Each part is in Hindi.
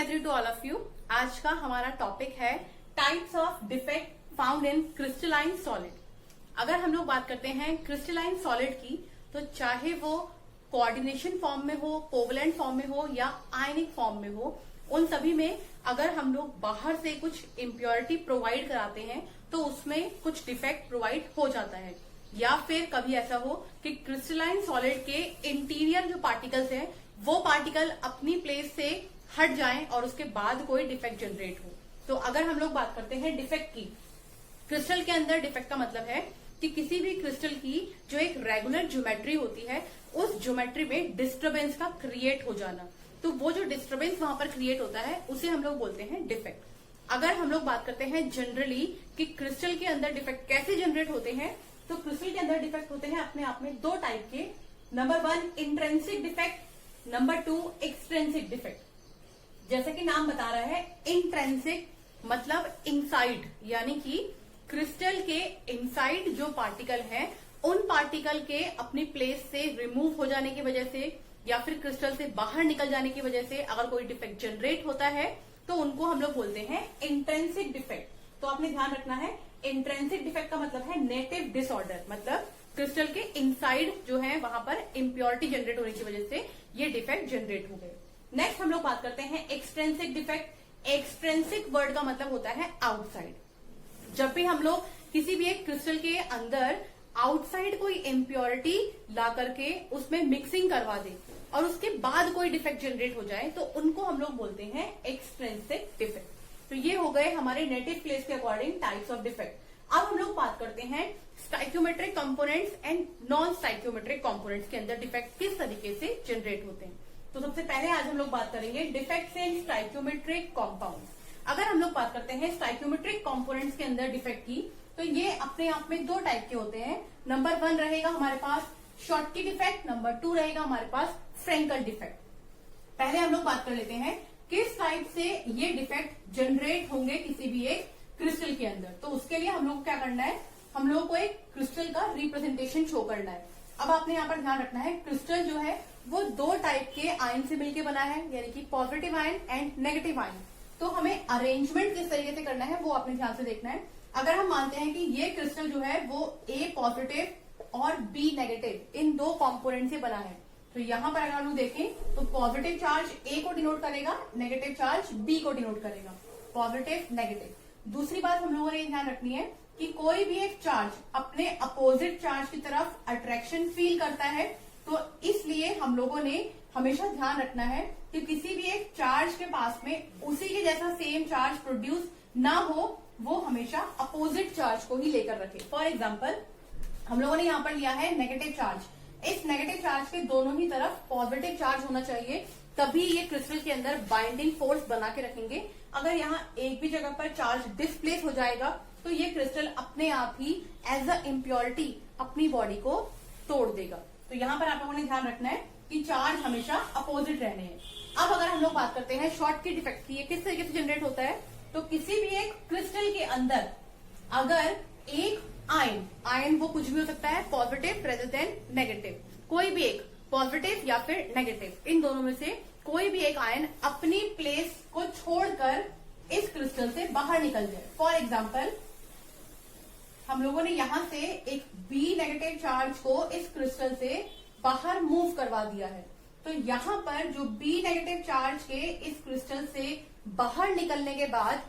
Gayatri to all of you. आज का हमारा टॉपिक है types of defect found in crystalline solid. अगर हम लोग बात करते हैं क्रिस्टलाइन सॉलिड की, तो चाहे वो कोऑर्डिनेशन फॉर्म में हो, कोवलेंट फॉर्म में हो या आयनिक फॉर्म में हो, उन सभी में अगर हम लोग बाहर से कुछ इम्प्योरिटी प्रोवाइड कराते हैं तो उसमें कुछ डिफेक्ट प्रोवाइड हो जाता है। या फिर कभी ऐसा हो कि क्रिस्टलाइन सॉलिड के इंटीरियर जो पार्टिकल्स हैं वो पार्टिकल अपनी प्लेस से हट जाएं और उसके बाद कोई डिफेक्ट जनरेट हो। तो अगर हम लोग बात करते हैं डिफेक्ट की, क्रिस्टल के अंदर डिफेक्ट का मतलब है कि किसी भी क्रिस्टल की जो एक रेगुलर ज्योमेट्री होती है उस ज्योमेट्री में डिस्टरबेंस का क्रिएट हो जाना। तो वो जो डिस्टरबेंस वहां पर क्रिएट होता है उसे हम लोग बोलते हैं डिफेक्ट। अगर हम लोग बात करते हैं जनरली कि क्रिस्टल के अंदर डिफेक्ट कैसे जनरेट होते हैं, तो क्रिस्टल के अंदर डिफेक्ट होते हैं अपने आप में दो टाइप के। Number 1 intrinsic defect, number 2 extrinsic defect. जैसे कि नाम बता रहा है, इंट्रिंसिक मतलब इनसाइड, यानी कि क्रिस्टल के इनसाइड जो पार्टिकल है उन पार्टिकल के अपनी प्लेस से रिमूव हो जाने की वजह से या फिर क्रिस्टल से बाहर निकल जाने की वजह से अगर कोई डिफेक्ट जनरेट होता है तो उनको हम लोग बोलते हैं इंट्रिंसिक डिफेक्ट। तो आपने ध्यान रखना है, इंट्रिंसिक डिफेक्ट का मतलब है नेटिव डिसऑर्डर, मतलब क्रिस्टल के इनसाइड जो है वहां पर इम्प्योरिटी जनरेट होने की वजह से ये डिफेक्ट जनरेट हो गए। नेक्स्ट हम लोग बात करते हैं एक्सट्रिंसिक डिफेक्ट। एक्सट्रिंसिक वर्ड का मतलब होता है आउटसाइड। जब भी हम लोग किसी भी एक क्रिस्टल के अंदर आउटसाइड कोई इम्प्योरिटी ला करके उसमें मिक्सिंग करवा दे और उसके बाद कोई डिफेक्ट जनरेट हो जाए तो उनको हम लोग बोलते हैं एक्सट्रिंसिक डिफेक्ट। तो ये हो गए हमारे नेटिव प्लेस के अकॉर्डिंग टाइप्स ऑफ डिफेक्ट। अब हम लोग बात करते हैं stoichiometric components and non stoichiometric components के अंदर डिफेक्ट किस तरीके से जनरेट होते हैं। तो सबसे पहले आज हम लोग बात करेंगे डिफेक्ट्स इन स्टाइक्योमेट्रिक कंपाउंड्स। अगर हम लोग बात करते हैं स्टाइक्योमेट्रिक कंपोनेंट्स के अंदर डिफेक्ट की, तो ये अपने आप में दो टाइप के होते हैं। नंबर 1 रहेगा हमारे पास शॉर्टकी डिफेक्ट, नंबर 2 रहेगा हमारे पास फ्रेंकल डिफेक्ट। पहले हम लोग बात कर लेते हैं किस टाइप से ये डिफेक्ट जनरेट होंगे किसी भी एक क्रिस्टल के अंदर। तो उसके लिए हम लोग को क्या करना है, हम लोग को एक क्रिस्टल का रिप्रेजेंटेशन शो करना है। अब आपने यहाँ पर ध्यान रखना है, क्रिस्टल जो है वो दो टाइप के आयन से मिलकर बना है, यानी कि positive ion and negative ion. तो हमें अरेंजमेंट किस तरीके से करना है वो आपने ध्यान से देखना है। अगर हम मानते हैं कि ये क्रिस्टल जो है वो ए पॉजिटिव और बी नेगेटिव इन दो कंपोनेंट से बना है, तो यहाँ पर अगर हम लोग देखें तो पॉजिटिव चार्ज ए को डिनोट करेगा, नेगेटिव चार्ज बी को डिनोट करेगा, पॉजिटिव नेगेटिव। दूसरी बात हम लोगों ने ध्यान रखनी है कि कोई भी एक चार्ज अपने अपोजिट चार्ज की तरफ अट्रैक्शन फील करता है, तो इसलिए हम लोगों ने हमेशा ध्यान रखना है कि किसी भी एक चार्ज के पास में उसी के जैसा सेम चार्ज प्रोड्यूस ना हो, वो हमेशा अपोजिट चार्ज को ही लेकर रखे। फॉर एग्जाम्पल हम लोगों ने यहाँ पर लिया है नेगेटिव चार्ज, इस नेगेटिव चार्ज के दोनों ही तरफ पॉजिटिव चार्ज होना चाहिए, तभी ये क्रिस्टल के अंदर बाइंडिंग फोर्स बना के रखेंगे। अगर यहाँ एक भी जगह पर चार्ज डिस्प्लेस हो जाएगा तो ये क्रिस्टल अपने आप ही एज अ इम्प्योरिटी अपनी बॉडी को तोड़ देगा। तो यहाँ पर आप लोगों ने ध्यान रखना है कि चार्ज हमेशा अपोजिट रहने हैं। अब अगर हम लोग बात करते हैं शॉर्टकी डिफेक्ट की, ये किस तरीके से जनरेट होता है, तो किसी भी एक क्रिस्टल के अंदर अगर एक आयन वो कुछ भी हो सकता है, पॉजिटिव रेदर देन नेगेटिव, कोई भी एक पॉजिटिव या फिर नेगेटिव, इन दोनों में से कोई भी एक आयन अपनी प्लेस को छोड़कर इस क्रिस्टल से बाहर निकल जाए। फॉर एग्जाम्पल हम लोगों ने यहां से एक बी नेगेटिव चार्ज को इस क्रिस्टल से बाहर मूव करवा दिया है, तो यहाँ पर जो बी नेगेटिव चार्ज के इस क्रिस्टल से बाहर निकलने के बाद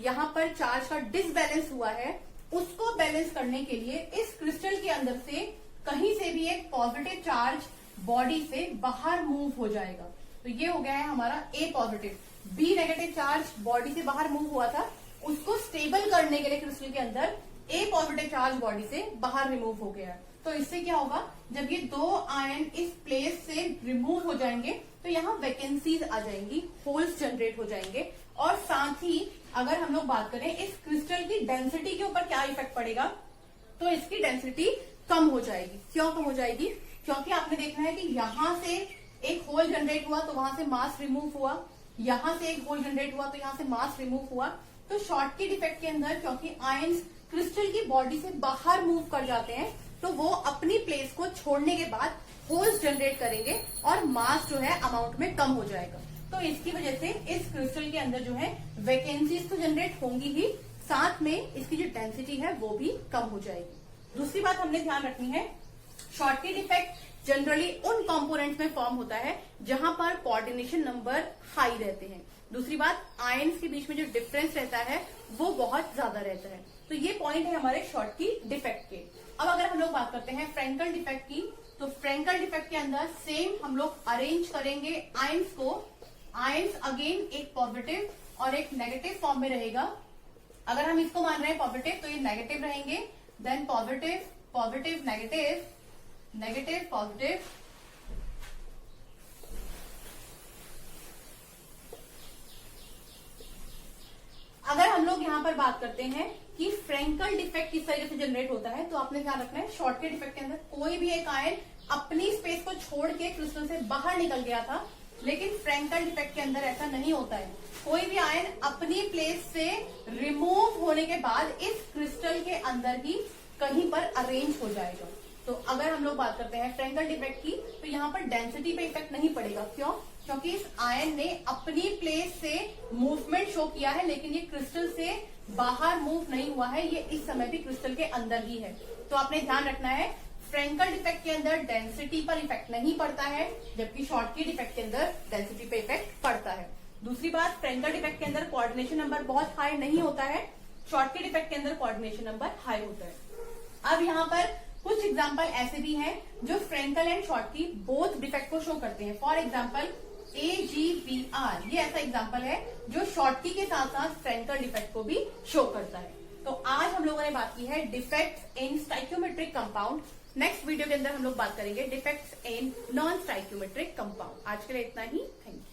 यहाँ पर चार्ज का डिसबैलेंस हुआ है, उसको बैलेंस करने के लिए इस क्रिस्टल के अंदर से कहीं से भी एक पॉजिटिव चार्ज बॉडी से बाहर मूव हो जाएगा। तो ये हो गया है हमारा A positive. B negative charge body से बाहर मूव हुआ था, उसको स्टेबल करने के लिए क्रिस्टल के अंदर ए पॉजिटिव चार्ज बॉडी से बाहर रिमूव हो गया। तो इससे क्या होगा, जब ये दो आयन इस प्लेस से रिमूव हो जाएंगे तो यहाँ वैकेंसीज आ जाएंगी, होल्स जनरेट हो जाएंगे, और साथ ही अगर हम लोग बात करें इस क्रिस्टल की डेंसिटी के ऊपर क्या इफेक्ट पड़ेगा, तो इसकी डेंसिटी कम हो जाएगी। क्यों कम हो जाएगी, क्योंकि आपने देखना है कि यहाँ से एक होल जनरेट हुआ तो वहां से मास रिमूव हुआ, यहाँ से एक होल जनरेट हुआ तो यहाँ से मास रिमूव हुआ। तो शॉर्टकी डिफेक्ट के अंदर क्योंकि आयंस क्रिस्टल की बॉडी से बाहर मूव कर जाते हैं, तो वो अपनी प्लेस को छोड़ने के बाद होल्स जनरेट करेंगे और मास जो है अमाउंट में कम हो जाएगा। तो इसकी वजह से इस क्रिस्टल के अंदर जो है वैकेंसीज तो जनरेट होंगी ही, साथ में इसकी जो डेंसिटी है वो भी कम हो जाएगी। दूसरी बात हमने ध्यान रखनी है, शॉर्टकी डिफेक्ट जनरली उन कंपोनेंट्स में फॉर्म होता है जहां पर कोऑर्डिनेशन नंबर हाई रहते हैं। दूसरी बात, आयंस के बीच में जो डिफरेंस रहता है वो बहुत ज्यादा रहता है। तो ये पॉइंट है हमारे शॉर्टकी डिफेक्ट के। अब अगर हम लोग बात करते हैं फ्रेंकल डिफेक्ट की, तो फ्रेंकल डिफेक्ट के अंदर सेम हम लोग अरेंज करेंगे आयंस को। आयंस अगेन एक पॉजिटिव और एक नेगेटिव फॉर्म में रहेगा। अगर हम इसको मान रहे हैं पॉजिटिव तो ये नेगेटिव रहेंगे, then positive positive negative negative positive, अगर हम लोग यहां पर बात करते हैं कि फ्रेंकल डिफेक्ट किस तरीके से जनरेट होता है, तो आपने ध्यान रखना है शॉर्टकी डिफेक्ट के अंदर कोई भी एक आयन अपनी स्पेस को छोड़ के क्रिस्टल से बाहर निकल गया था, लेकिन फ्रेंकल डिफेक्ट के अंदर ऐसा नहीं होता है। कोई भी आयन अपनी प्लेस से रिमूव होने के बाद इस क्रिस्टल के अंदर ही कहीं पर अरेंज हो जाएगा। तो अगर हम लोग बात करते हैं फ्रेंकल डिफेक्ट की, तो यहाँ पर डेंसिटी पे इफेक्ट नहीं पड़ेगा। क्यों? क्योंकि इस आयन ने अपनी प्लेस से मूवमेंट शो किया है, लेकिन ये क्रिस्टल से बाहर मूव नहीं हुआ है, ये इस समय भी क्रिस्टल के अंदर ही है। तो आपने ध्यान रखना है, फ्रेंकल डिफेक्ट के अंदर डेंसिटी पर इफेक्ट नहीं पड़ता है, जबकि शॉर्टकी डिफेक्ट के अंदर डेंसिटी पे इफेक्ट पड़ता है। दूसरी बात, फ्रेंकल डिफेक्ट के अंदर कोऑर्डिनेशन नंबर बहुत हाई नहीं होता है, शॉर्टकी डिफेक्ट के अंदर कोऑर्डिनेशन नंबर हाई होता है। अब यहाँ पर कुछ एग्जाम्पल ऐसे भी हैं जो Frenkel and Schottky both defect को शो करते हैं। फॉर एग्जाम्पल AGBR, ये ऐसा एग्जाम्पल है जो शॉर्टकी के साथ साथ फ्रेंकल डिफेक्ट को भी शो करता है। तो आज हम लोगों ने बात की है defects in stoichiometric compound. Next video के अंदर हम लोग बात करेंगे defects in non stoichiometric compound. आज के लिए इतना ही, थैंक यू।